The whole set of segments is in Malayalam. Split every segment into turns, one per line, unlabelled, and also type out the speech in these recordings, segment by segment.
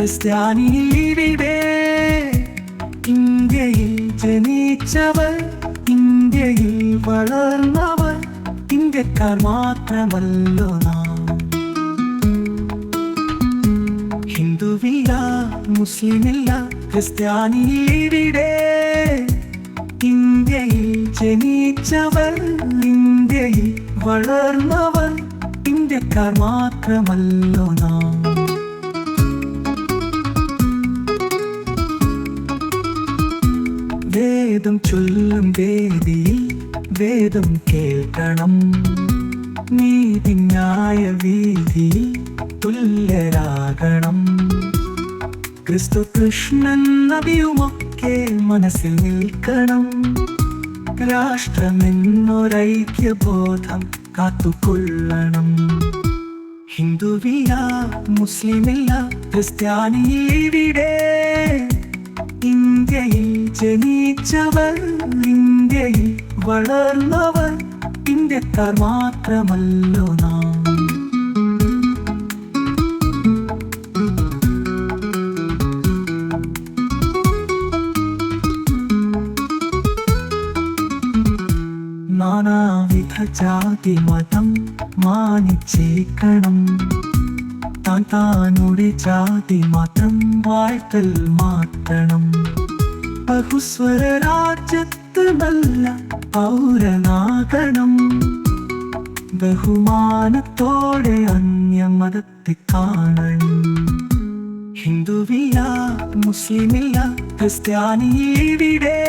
ക്രിസ്ത്യാനിയിലിവിടെ. ഇന്ത്യയിൽ ജനിച്ചവർ, ഇന്ത്യയിൽ വളർന്നവർ, ഇന്ത്യക്കാർ മാത്രമല്ലോ നാം. ഹിന്ദുവില്ല, മുസ്ലിമില്ല, ക്രിസ്ത്യാനിയിലിവിടെ. ഇന്ത്യയിൽ ജനിച്ചവർ, ഇന്ത്യയിൽ വളർന്നവർ, ഇന്ത്യക്കാർ മാത്രമല്ലോ നാം. വേദം ചൊല്ലും വേദിയിൽ വേദം കേൾക്കണം. നീതിന്യായ വീതിയിൽ തുല്യരാകണം. ക്രിസ്തു കൃഷ്ണൻ നബിയുമൊക്കെ മനസ്സിൽ നിൽക്കണം. രാഷ്ട്രമെന്നൊരൈക്യബോധം കാത്തുകൊള്ളണം. ഹിന്ദുവില്ല, മുസ്ലിമില്ല, ക്രിസ്ത്യാനിയിവിടെ. ഇന്ത്യയിൽ ജനിച്ചവർ, ഇന്ത്യയിൽ വളർന്നവർ, ഇന്ത്യക്കാർ മാത്രമല്ലോ നാം. നാനാവിധ ജാതി മതം മാനിച്ചേക്കണം. താനുടെ ജാതി മതം വാഴ്ത്തൽ മാറ്റണം. ബഹുസ്വര രാജ്യത്ത് നല്ല പൗരനാകണം. ബഹുമാനത്തോടെ അന്യമതത്തെ കാണണം. ഹിന്ദുവില്ല, മുസ്ലിമില്ല, ക്രിസ്ത്യാനിയിവിടെ.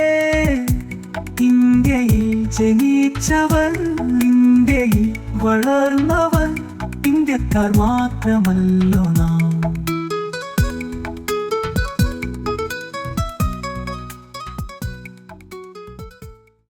ഇന്ത്യയിൽ ജനിച്ചവർ, ഇന്ത്യയിൽ വളർന്നവർ, ഇന്ത്യക്കാർ മാത്രമല്ലോ നാം.